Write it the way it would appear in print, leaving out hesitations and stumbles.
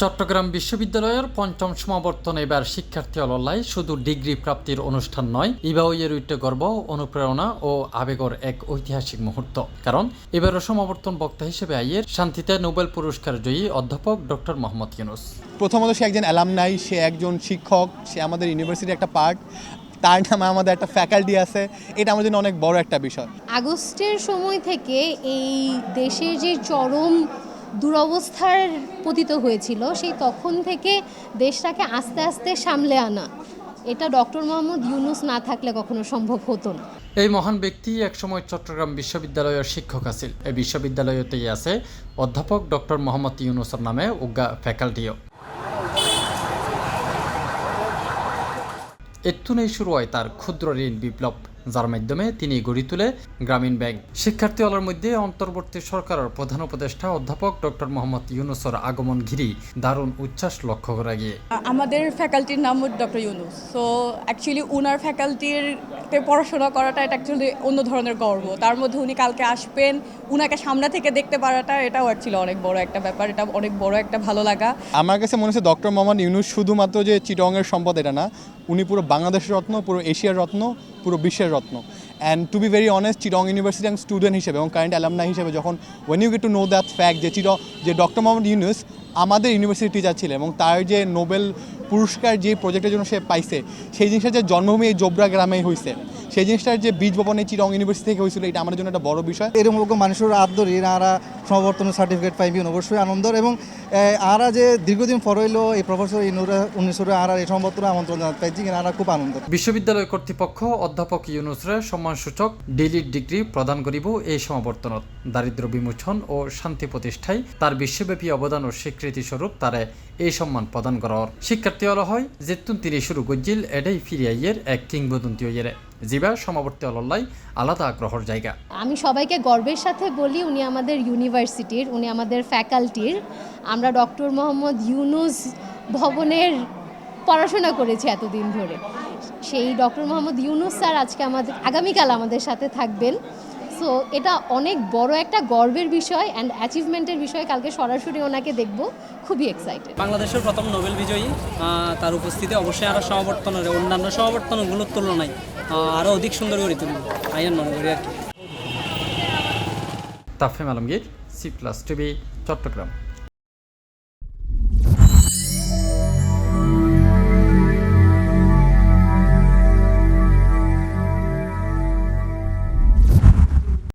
চট্টগ্রাম বিশ্ববিদ্যালয়ের পঞ্চম সমাবর্তন এবার শিক্ষার্থী অলল্লাই শুধু ডিগ্রি প্রাপ্তির অনুষ্ঠান নয়, ইবাউইয়ের উইটে গর্ব, অনুপ্রেরণা ও আবেগর এক ঐতিহাসিক মুহূর্ত। কারণ এবারও সমাবর্তন বক্তা হিসেবে আইয়ের শান্তিতে নোবেল পুরস্কার জয়ী অধ্যাপক ডক্টর মোহাম্মদ ইউনূস। প্রথমত সে একজন অ্যালামনাই, সে একজন শিক্ষক, সে আমাদের ইউনিভার্সিটির একটা পার্ট, তার নামে আমাদের একটা ফ্যাকাল্টি আছে। এটা আমাদের জন্য অনেক বড় একটা বিষয়। আগস্টের সময় থেকে এই দেশের যে চরম দুরবস্থার পতিত হয়েছিল, সেই তখন থেকে দেশটাকে আস্তে আস্তে সামলে আনা, এটা ডক্টর মোহাম্মদ ইউনূস না থাকলে কখনো সম্ভব হতো না। এই মহান ব্যক্তি একসময় চট্টগ্রাম বিশ্ববিদ্যালয়ের শিক্ষক আছিল। এই বিশ্ববিদ্যালয়তেই আছে অধ্যাপক ডক্টর মোহাম্মদ ইউনূসের নামে উগা ফ্যাকাল্টিও। এত্তুনেই শুরু হয় তার ক্ষুদ্র ঋণ বিপ্লব, যার মাধ্যমে তিনি গড়ি তুলে গ্রামীণ ব্যাংক। শিক্ষার্থী হলের মধ্যে অন্তর্বর্তী সরকারের প্রধান উপদেষ্টা অধ্যাপক ডক্টর মোহাম্মদ ইউনূসের আগমন ঘিরে দারুণ উচ্ছ্বাস লক্ষ্য করা গিয়ে। আমাদের ফ্যাকাল্টির নাম ডক্টর ইউনূস, সো অ্যাকচুয়ালি উনার ফ্যাকাল্টিতে পড়াশোনা করাটা এটা অ্যাকচুয়ালি অন্য ধরনের গর্ব। তার মধ্যে উনি কালকে আসবেন, উনাকে সামনে থেকে দেখতে পারাটা এটাও অ্যাকচুয়ালি অনেক বড় একটা ব্যাপার, এটা অনেক বড় একটা ভালো লাগা। আমার কাছে মনে হচ্ছে ডক্টর মোহাম্মদ ইউনূস শুধুমাত্র যে চিটংয়ের সম্পদ এটা না, উনি পুরো বাংলাদেশের রত্ন, পুরো এশিয়ার রত্ন, পুরো বিশ্বের রত্ন। And to be very honest, Chittagong university student হিসেবে এবং কারেন্ট অ্যালামনাই হিসেবে যখন when you get to know that fact যে ডক্টর মোহাম্মদ ইউনূস আমাদের ইউনিভার্সিটি টিচার ছিলেন এবং তার যে নোবেল পুরস্কার যে প্রজেক্টের জন্য সে পাইছে, সেই জিনিসটা যে জন্মভূমি এই জোবরা গ্রামেই হয়েছে, সেই জিনিসটার যে বীজ বপন এই চিটং ইউনিভার্সিটি থেকে হয়েছিল, এটা আমাদের জন্য একটা বড় বিষয়। এরকম মানুষের আদর এরা সমাবর্তনের সার্টিফিকেট পাইবি অবশ্যই আনন্দের, এবং আরা যে দীর্ঘদিন পর হইলো এই প্রফেসর ইউনূসের আর এই সমাবর্তন আমন্ত্রণ জানাতে পাইছি, আরা খুব আনন্দ। বিশ্ববিদ্যালয় কর্তৃপক্ষ অধ্যাপক ইউনূসরে সম্মানসূচক ডিলিট ডিগ্রি প্রদান করিব এই সমাবর্তনত। দারিদ্র বিমোচন ও শান্তি প্রতিষ্ঠায় তার বিশ্বব্যাপী অবদান ও স্বীকৃতি স্বরূপ তারে এই সম্মান প্রদান করার। শিক্ষার্থী হল হয় যেতুন তিনি শুরু গজ্জিল এডাই ফিরিয়াইয়ের এক কিংবদন্তি হইয়েরে জিবা সমাবর্তী অলল্লাই আলাদা আগ্রহর জায়গা। আমি সবাইকে গর্বের সাথে বলি, উনি আমাদের ইউনিভার্সিটির, উনি আমাদের ফ্যাকাল্টির। আমরা ডক্টর মোহাম্মদ ইউনূস ভবনের পড়াশোনা করেছি এতদিন ধরে। সেই ডক্টর মোহাম্মদ ইউনূস স্যার আজকে আগামীকাল আমাদের সাথে থাকবেন। সো এটা অনেক বড় একটা গর্বের বিষয় অ্যান্ড অ্যাচিভমেন্টের বিষয়। কালকে সরাসরি ওনাকে দেখব, খুবই এক্সাইটেড। বাংলাদেশের প্রথম নোবেল বিজয়ী, তার উপস্থিতি অবশ্যই আরও সমাবর্তনের অন্যান্য সমাবর্তনগুলোর তুলনায় আরও অধিক সুন্দর করে তুলব আইয়ান মনে করি আর কি। তাফহিম আলমগীর, C+ TV, চট্টগ্রাম।